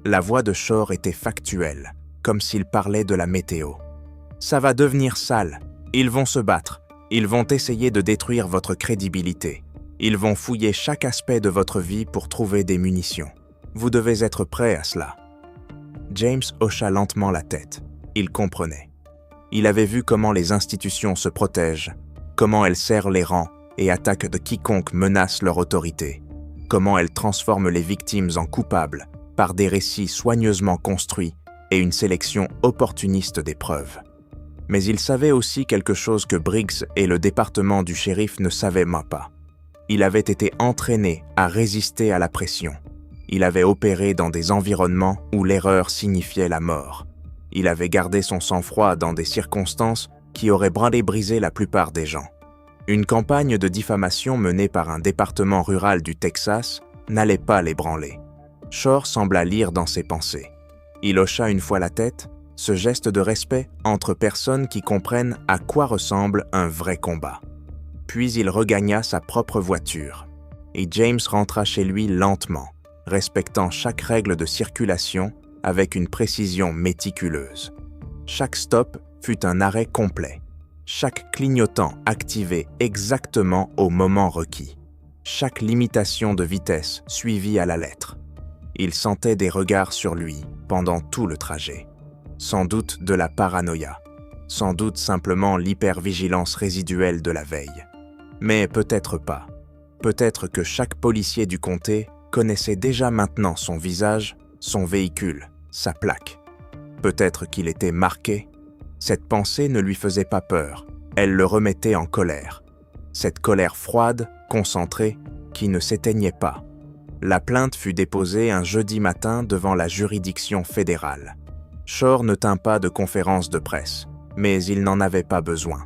La voix de Shore était factuelle, comme s'il parlait de la météo. « Ça va devenir sale. Ils vont se battre. Ils vont essayer de détruire votre crédibilité. Ils vont fouiller chaque aspect de votre vie pour trouver des munitions. Vous devez être prêt à cela. » James hocha lentement la tête. Il comprenait. Il avait vu comment les institutions se protègent, comment elles serrent les rangs et attaquent de quiconque menace leur autorité, comment elles transforment les victimes en coupables par des récits soigneusement construits et une sélection opportuniste des preuves. Mais il savait aussi quelque chose que Briggs et le département du shérif ne savaient pas. Il avait été entraîné à résister à la pression. Il avait opéré dans des environnements où l'erreur signifiait la mort. Il avait gardé son sang-froid dans des circonstances qui auraient brisé la plupart des gens. Une campagne de diffamation menée par un département rural du Texas n'allait pas l'ébranler. Shore sembla lire dans ses pensées. Il hocha une fois la tête, ce geste de respect entre personnes qui comprennent à quoi ressemble un vrai combat. Puis il regagna sa propre voiture, et James rentra chez lui lentement, respectant chaque règle de circulation avec une précision méticuleuse. Chaque stop fut un arrêt complet, chaque clignotant activé exactement au moment requis, chaque limitation de vitesse suivie à la lettre. Il sentait des regards sur lui pendant tout le trajet. Sans doute de la paranoïa, sans doute simplement l'hypervigilance résiduelle de la veille. Mais peut-être pas. Peut-être que chaque policier du comté connaissait déjà maintenant son visage, son véhicule, sa plaque. Peut-être qu'il était marqué. Cette pensée ne lui faisait pas peur, elle le remettait en colère. Cette colère froide, concentrée, qui ne s'éteignait pas. La plainte fut déposée un jeudi matin devant la juridiction fédérale. Shore ne tint pas de conférence de presse, mais il n'en avait pas besoin.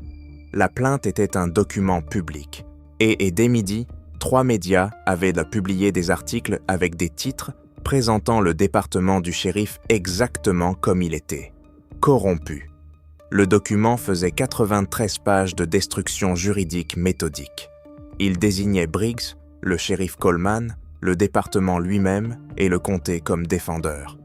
La plainte était un document public, et dès midi, 3 médias avaient publié des articles avec des titres présentant le département du shérif exactement comme il était, corrompu. Le document faisait 93 pages de destruction juridique méthodique. Il désignait Briggs, le shérif Coleman, le département lui-même et le comté comme défendeurs.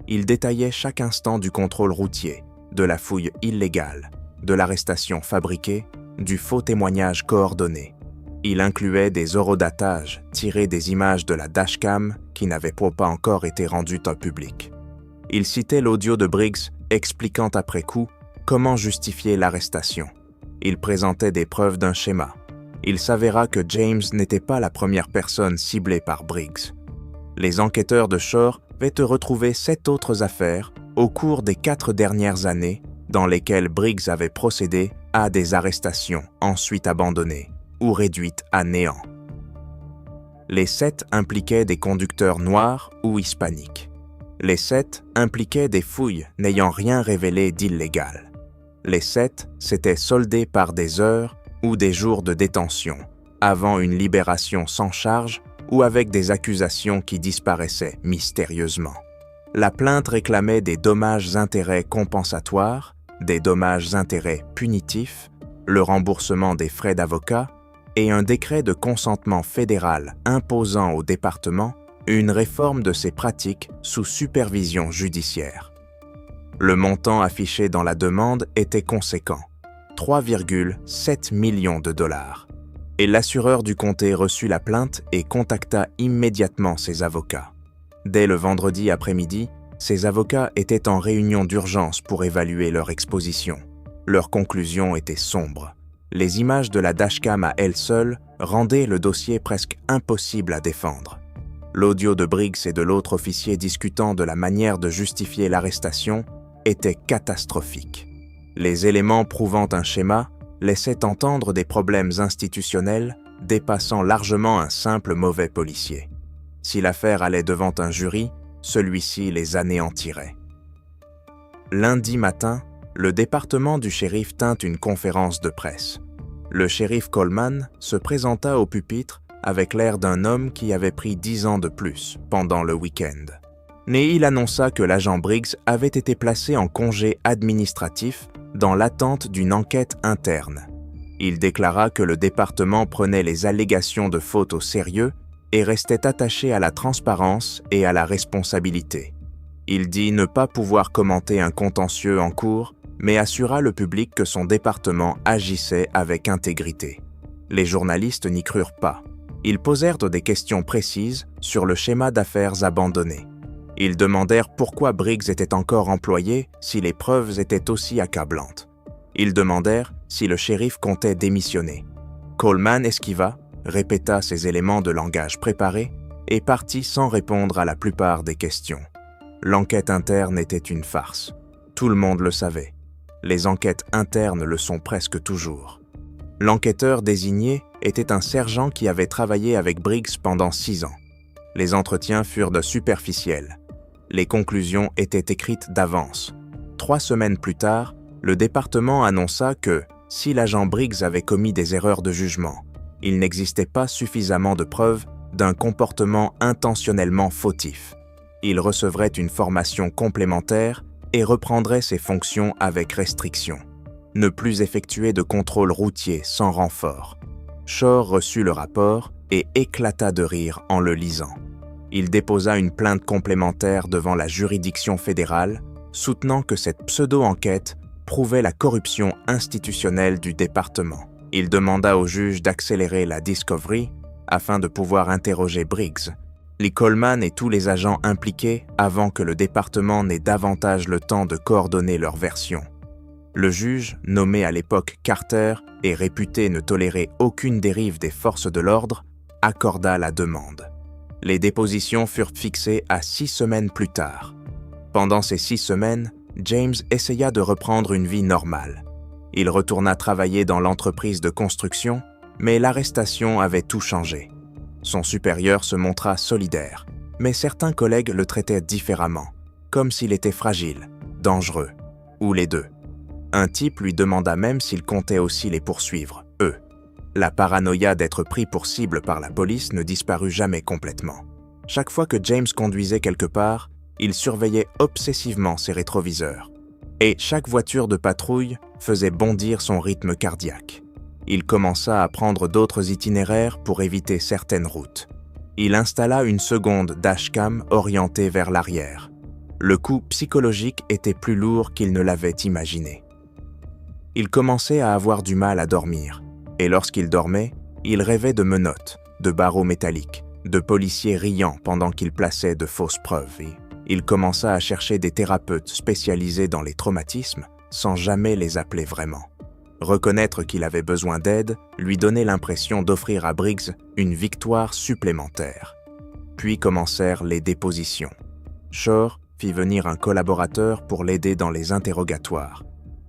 Il détaillait chaque instant du contrôle routier, de la fouille illégale, de l'arrestation fabriquée, du faux témoignage coordonné. Il incluait des horodatages tirés des images de la dashcam qui n'avaient pas encore été rendues au public. Il citait l'audio de Briggs expliquant après coup comment justifier l'arrestation. Il présentait des preuves d'un schéma. Il s'avéra que James n'était pas la première personne ciblée par Briggs. Les enquêteurs de Shore avaient retrouvé 7 autres affaires au cours des 4 dernières années dans lesquelles Briggs avait procédé à des arrestations ensuite abandonnées ou réduites à néant. Les 7 impliquaient des conducteurs noirs ou hispaniques. Les 7 impliquaient des fouilles n'ayant rien révélé d'illégal. Les 7 s'étaient soldés par des heures ou des jours de détention, avant une libération sans charge ou avec des accusations qui disparaissaient mystérieusement. La plainte réclamait des dommages-intérêts compensatoires, des dommages-intérêts punitifs, le remboursement des frais d'avocat et un décret de consentement fédéral imposant au département une réforme de ses pratiques sous supervision judiciaire. Le montant affiché dans la demande était conséquent, 3,7 millions de dollars. Et l'assureur du comté reçut la plainte et contacta immédiatement ses avocats. Dès le vendredi après-midi, ses avocats étaient en réunion d'urgence pour évaluer leur exposition. Leur conclusion était sombre. Les images de la dashcam à elles seules rendaient le dossier presque impossible à défendre. L'audio de Briggs et de l'autre officier discutant de la manière de justifier l'arrestation était catastrophique. Les éléments prouvant un schéma laissaient entendre des problèmes institutionnels dépassant largement un simple mauvais policier. Si l'affaire allait devant un jury, celui-ci les anéantirait. Lundi matin, le département du shérif tint une conférence de presse. Le shérif Coleman se présenta au pupitre avec l'air d'un homme qui avait pris 10 ans de plus pendant le week-end. Mais il annonça que l'agent Briggs avait été placé en congé administratif dans l'attente d'une enquête interne. Il déclara que le département prenait les allégations de faute au sérieux et restait attaché à la transparence et à la responsabilité. Il dit ne pas pouvoir commenter un contentieux en cours, mais assura le public que son département agissait avec intégrité. Les journalistes n'y crurent pas. Ils posèrent des questions précises sur le schéma d'affaires abandonné. Ils demandèrent pourquoi Briggs était encore employé si les preuves étaient aussi accablantes. Ils demandèrent si le shérif comptait démissionner. Coleman esquiva, répéta ces éléments de langage préparés et partit sans répondre à la plupart des questions. L'enquête interne était une farce. Tout le monde le savait. Les enquêtes internes le sont presque toujours. L'enquêteur désigné était un sergent qui avait travaillé avec Briggs pendant 6 ans. Les entretiens furent superficiels. Les conclusions étaient écrites d'avance. 3 semaines plus tard, le département annonça que, si l'agent Briggs avait commis des erreurs de jugement, il n'existait pas suffisamment de preuves d'un comportement intentionnellement fautif. Il recevrait une formation complémentaire et reprendrait ses fonctions avec restriction. Ne plus effectuer de contrôle routier sans renfort. Shore reçut le rapport et éclata de rire en le lisant. Il déposa une plainte complémentaire devant la juridiction fédérale, soutenant que cette pseudo-enquête prouvait la corruption institutionnelle du département. Il demanda au juge d'accélérer la discovery afin de pouvoir interroger Briggs, Lee Coleman et tous les agents impliqués avant que le département n'ait davantage le temps de coordonner leurs versions. Le juge, nommé à l'époque Carter et réputé ne tolérer aucune dérive des forces de l'ordre, accorda la demande. Les dépositions furent fixées à 6 semaines plus tard. Pendant ces 6 semaines, James essaya de reprendre une vie normale. Il retourna travailler dans l'entreprise de construction, mais l'arrestation avait tout changé. Son supérieur se montra solidaire, mais certains collègues le traitaient différemment, comme s'il était fragile, dangereux, ou les deux. Un type lui demanda même s'il comptait aussi les poursuivre, eux. La paranoïa d'être pris pour cible par la police ne disparut jamais complètement. Chaque fois que James conduisait quelque part, il surveillait obsessivement ses rétroviseurs. Et chaque voiture de patrouille faisait bondir son rythme cardiaque. Il commença à prendre d'autres itinéraires pour éviter certaines routes. Il installa une seconde dashcam orientée vers l'arrière. Le coup psychologique était plus lourd qu'il ne l'avait imaginé. Il commençait à avoir du mal à dormir, et lorsqu'il dormait, il rêvait de menottes, de barreaux métalliques, de policiers riant pendant qu'il plaçait de fausses preuves, et il commença à chercher des thérapeutes spécialisés dans les traumatismes sans jamais les appeler vraiment. Reconnaître qu'il avait besoin d'aide lui donnait l'impression d'offrir à Briggs une victoire supplémentaire. Puis commencèrent les dépositions. Shore fit venir un collaborateur pour l'aider dans les interrogatoires.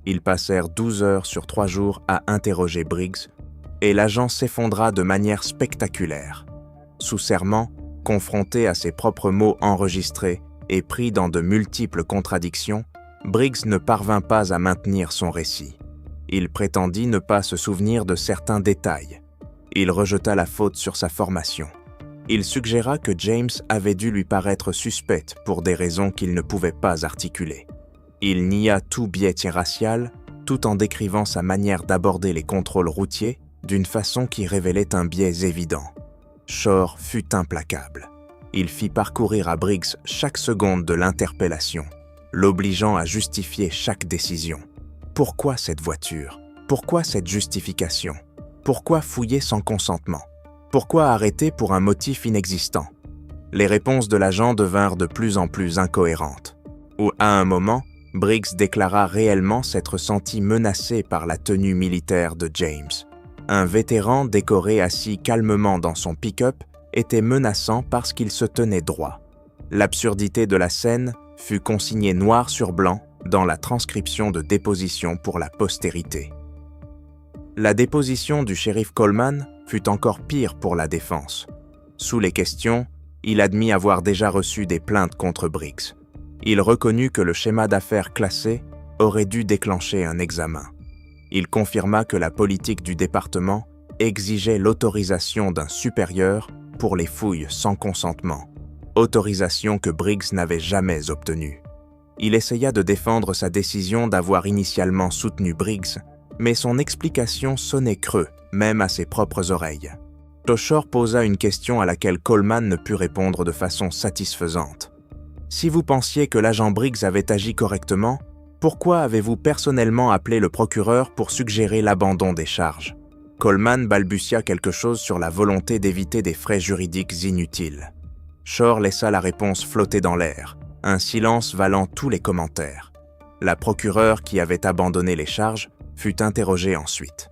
Ils passèrent 12 heures sur 3 jours à interroger Briggs, et l'agent s'effondra de manière spectaculaire. Sous serment, confronté à ses propres mots enregistrés et pris dans de multiples contradictions, Briggs ne parvint pas à maintenir son récit. Il prétendit ne pas se souvenir de certains détails. Il rejeta la faute sur sa formation. Il suggéra que James avait dû lui paraître suspecte pour des raisons qu'il ne pouvait pas articuler. Il nia tout biais racial, tout en décrivant sa manière d'aborder les contrôles routiers d'une façon qui révélait un biais évident. Shore fut implacable. Il fit parcourir à Briggs chaque seconde de l'interpellation, l'obligeant à justifier chaque décision. Pourquoi cette voiture? Pourquoi cette justification? Pourquoi fouiller sans consentement? Pourquoi arrêter pour un motif inexistant? Les réponses de l'agent devinrent de plus en plus incohérentes. Ou à un moment, Briggs déclara réellement s'être senti menacé par la tenue militaire de James. Un vétéran décoré assis calmement dans son pick-up était menaçant parce qu'il se tenait droit. L'absurdité de la scène fut consignée noir sur blanc dans la transcription de déposition pour la postérité. La déposition du shérif Coleman fut encore pire pour la défense. Sous les questions, il admit avoir déjà reçu des plaintes contre Briggs. Il reconnut que le schéma d'affaires classé aurait dû déclencher un examen. Il confirma que la politique du département exigeait l'autorisation d'un supérieur pour les fouilles sans consentement, autorisation que Briggs n'avait jamais obtenue. Il essaya de défendre sa décision d'avoir initialement soutenu Briggs, mais son explication sonnait creux, même à ses propres oreilles. Shore posa une question à laquelle Coleman ne put répondre de façon satisfaisante. « Si vous pensiez que l'agent Briggs avait agi correctement, pourquoi avez-vous personnellement appelé le procureur pour suggérer l'abandon des charges ?» Coleman balbutia quelque chose sur la volonté d'éviter des frais juridiques inutiles. Shore laissa la réponse flotter dans l'air, un silence valant tous les commentaires. La procureure qui avait abandonné les charges fut interrogée ensuite.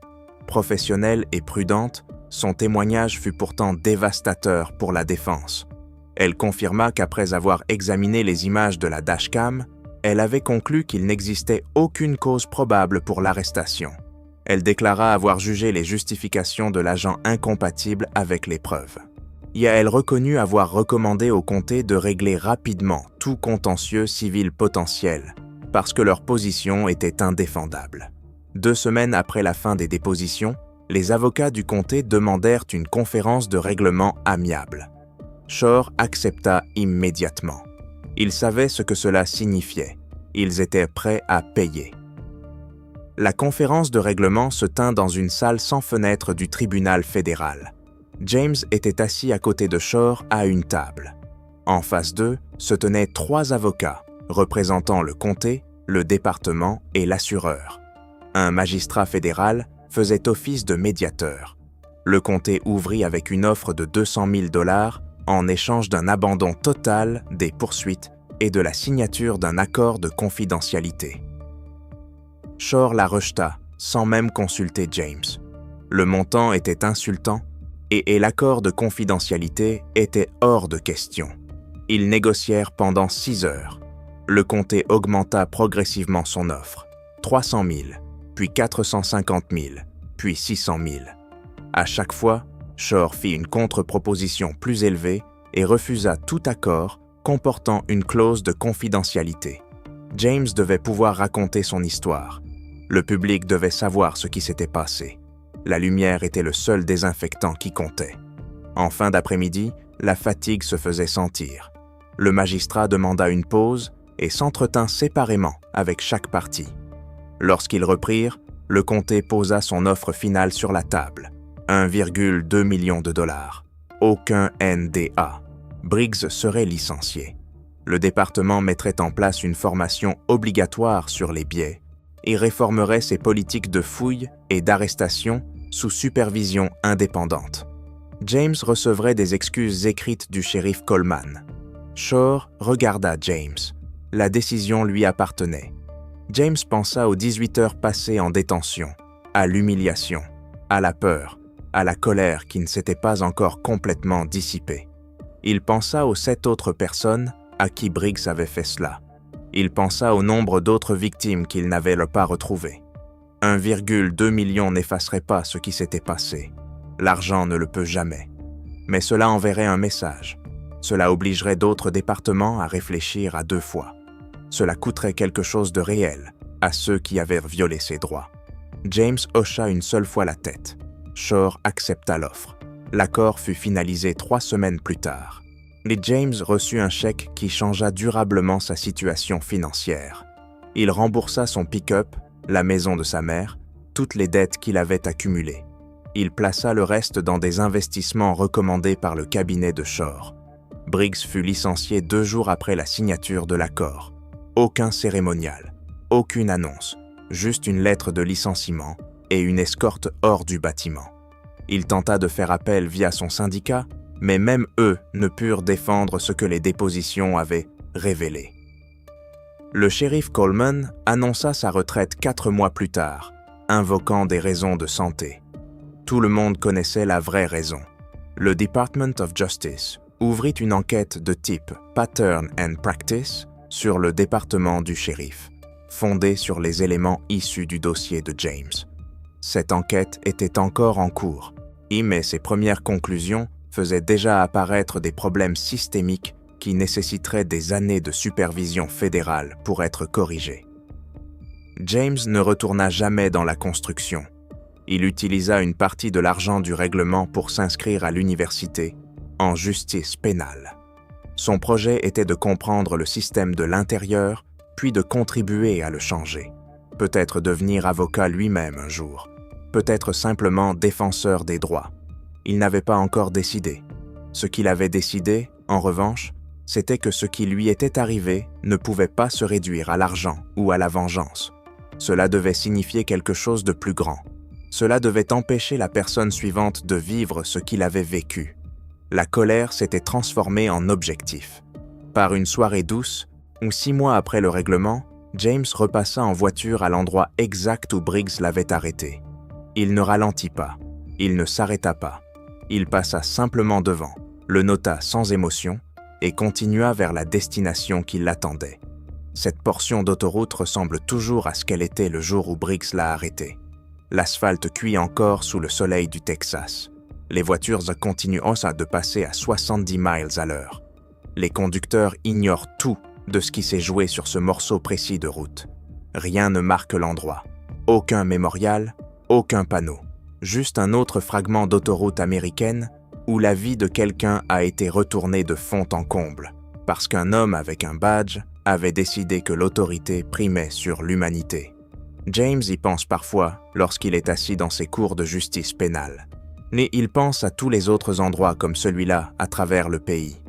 Professionnelle et prudente, son témoignage fut pourtant dévastateur pour la défense. Elle confirma qu'après avoir examiné les images de la dashcam, elle avait conclu qu'il n'existait aucune cause probable pour l'arrestation. Elle déclara avoir jugé les justifications de l'agent incompatibles avec les preuves. Elle reconnut avoir recommandé au comté de régler rapidement tout contentieux civil potentiel, parce que leur position était indéfendable. 2 semaines après la fin des dépositions, les avocats du comté demandèrent une conférence de règlement amiable. Shore accepta immédiatement. Il savait ce que cela signifiait. Ils étaient prêts à payer. La conférence de règlement se tint dans une salle sans fenêtre du tribunal fédéral. James était assis à côté de Shore à une table. En face d'eux se tenaient 3 avocats, représentant le comté, le département et l'assureur. Un magistrat fédéral faisait office de médiateur. Le comté ouvrit avec une offre de $200,000 en échange d'un abandon total des poursuites et de la signature d'un accord de confidentialité. Shore la rejeta sans même consulter James. Le montant était insultant et l'accord de confidentialité était hors de question. Ils négocièrent pendant 6 heures. Le comté augmenta progressivement son offre. 300 000, puis 450 000, puis 600 000. À chaque fois, Shore fit une contre-proposition plus élevée et refusa tout accord comportant une clause de confidentialité. James devait pouvoir raconter son histoire. Le public devait savoir ce qui s'était passé. La lumière était le seul désinfectant qui comptait. En fin d'après-midi, la fatigue se faisait sentir. Le magistrat demanda une pause et s'entretint séparément avec chaque partie. Lorsqu'ils reprirent, le comté posa son offre finale sur la table. 1,2 million de dollars. Aucun NDA. Briggs serait licencié. Le département mettrait en place une formation obligatoire sur les biais et réformerait ses politiques de fouilles et d'arrestation sous supervision indépendante. James recevrait des excuses écrites du shérif Coleman. Shore regarda James. La décision lui appartenait. James pensa aux 18 heures passées en détention, à l'humiliation, à la peur, à la colère qui ne s'était pas encore complètement dissipée. Il pensa aux 7 autres personnes à qui Briggs avait fait cela. Il pensa au nombre d'autres victimes qu'il n'avait pas retrouvées. 1,2 million n'effacerait pas ce qui s'était passé. L'argent ne le peut jamais. Mais cela enverrait un message. Cela obligerait d'autres départements à réfléchir à 2 fois. Cela coûterait quelque chose de réel à ceux qui avaient violé ses droits. James hocha une seule fois la tête. Shore accepta l'offre. L'accord fut finalisé 3 semaines plus tard. Et James reçut un chèque qui changea durablement sa situation financière. Il remboursa son pick-up, la maison de sa mère, toutes les dettes qu'il avait accumulées. Il plaça le reste dans des investissements recommandés par le cabinet de Shore. Briggs fut licencié 2 jours après la signature de l'accord. Aucun cérémonial, aucune annonce, juste une lettre de licenciement et une escorte hors du bâtiment. Il tenta de faire appel via son syndicat, mais même eux ne purent défendre ce que les dépositions avaient révélé. Le shérif Coleman annonça sa retraite 4 mois plus tard, invoquant des raisons de santé. Tout le monde connaissait la vraie raison. Le Department of Justice ouvrit une enquête de type Pattern and Practice sur le département du shérif, fondée sur les éléments issus du dossier de James. Cette enquête était encore en cours, mais ses premières conclusions faisaient déjà apparaître des problèmes systémiques qui nécessiteraient des années de supervision fédérale pour être corrigés. James ne retourna jamais dans la construction. Il utilisa une partie de l'argent du règlement pour s'inscrire à l'université en justice pénale. Son projet était de comprendre le système de l'intérieur, puis de contribuer à le changer. Peut-être devenir avocat lui-même un jour. Peut-être simplement défenseur des droits. Il n'avait pas encore décidé. Ce qu'il avait décidé, en revanche, c'était que ce qui lui était arrivé ne pouvait pas se réduire à l'argent ou à la vengeance. Cela devait signifier quelque chose de plus grand. Cela devait empêcher la personne suivante de vivre ce qu'il avait vécu. La colère s'était transformée en objectif. Par une soirée douce, où 6 mois après le règlement, James repassa en voiture à l'endroit exact où Briggs l'avait arrêté. Il ne ralentit pas, il ne s'arrêta pas. Il passa simplement devant, le nota sans émotion et continua vers la destination qui l'attendait. Cette portion d'autoroute ressemble toujours à ce qu'elle était le jour où Briggs l'a arrêté. L'asphalte cuit encore sous le soleil du Texas. Les voitures continuent de passer à 70 miles à l'heure. Les conducteurs ignorent tout de ce qui s'est joué sur ce morceau précis de route. Rien ne marque l'endroit. Aucun mémorial, aucun panneau. Juste un autre fragment d'autoroute américaine où la vie de quelqu'un a été retournée de fond en comble, parce qu'un homme avec un badge avait décidé que l'autorité primait sur l'humanité. James y pense parfois lorsqu'il est assis dans ses cours de justice pénale. Mais il pense à tous les autres endroits comme celui-là à travers le pays,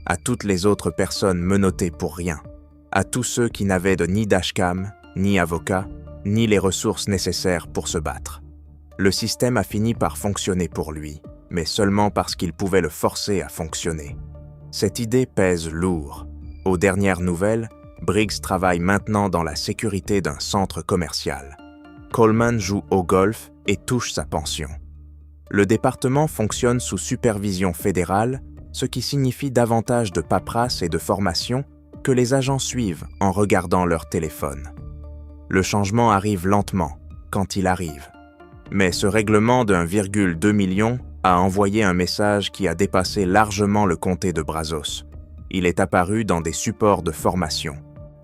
à toutes les autres personnes menottées pour rien, à tous ceux qui n'avaient ni dashcam, ni avocat, ni les ressources nécessaires pour se battre. Le système a fini par fonctionner pour lui, mais seulement parce qu'il pouvait le forcer à fonctionner. Cette idée pèse lourd. Aux dernières nouvelles, Briggs travaille maintenant dans la sécurité d'un centre commercial. Coleman joue au golf et touche sa pension. Le département fonctionne sous supervision fédérale, ce qui signifie davantage de paperasse et de formation que les agents suivent en regardant leur téléphone. Le changement arrive lentement, quand il arrive. Mais ce règlement de 1,2 million a envoyé un message qui a dépassé largement le comté de Brazos. Il est apparu dans des supports de formation.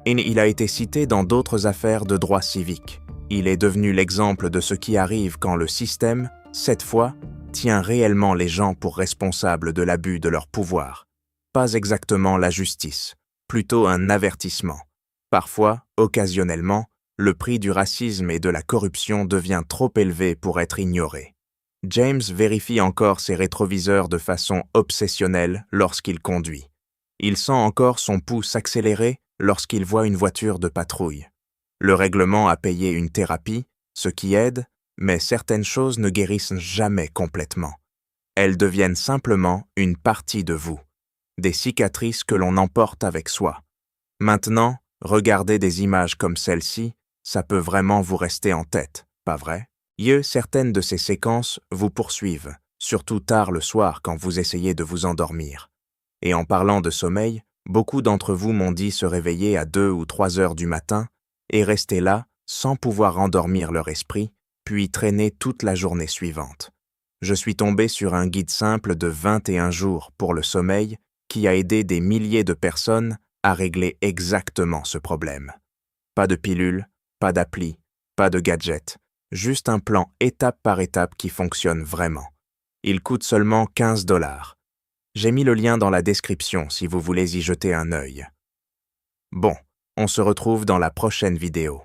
Et il a été cité dans d'autres affaires de droit civique. Il est devenu l'exemple de ce qui arrive quand le système, cette fois, tient réellement les gens pour responsables de l'abus de leur pouvoir. Pas exactement la justice, plutôt un avertissement. Parfois, occasionnellement, le prix du racisme et de la corruption devient trop élevé pour être ignoré. James vérifie encore ses rétroviseurs de façon obsessionnelle lorsqu'il conduit. Il sent encore son pouls s'accélérer lorsqu'il voit une voiture de patrouille. Le règlement a payé une thérapie, ce qui aide, mais certaines choses ne guérissent jamais complètement. Elles deviennent simplement une partie de vous, des cicatrices que l'on emporte avec soi. Maintenant, regardez des images comme celle-ci, ça peut vraiment vous rester en tête, pas vrai? Certaines de ces séquences vous poursuivent, surtout tard le soir quand vous essayez de vous endormir. Et en parlant de sommeil, beaucoup d'entre vous m'ont dit se réveiller à 2 ou 3 heures du matin et rester là sans pouvoir endormir leur esprit, puis traîner toute la journée suivante. Je suis tombé sur un guide simple de 21 jours pour le sommeil qui a aidé des milliers de personnes à régler exactement ce problème. Pas de pilule, pas d'appli, pas de gadget, juste un plan étape par étape qui fonctionne vraiment. Il coûte seulement 15 $. J'ai mis le lien dans la description si vous voulez y jeter un œil. Bon, on se retrouve dans la prochaine vidéo.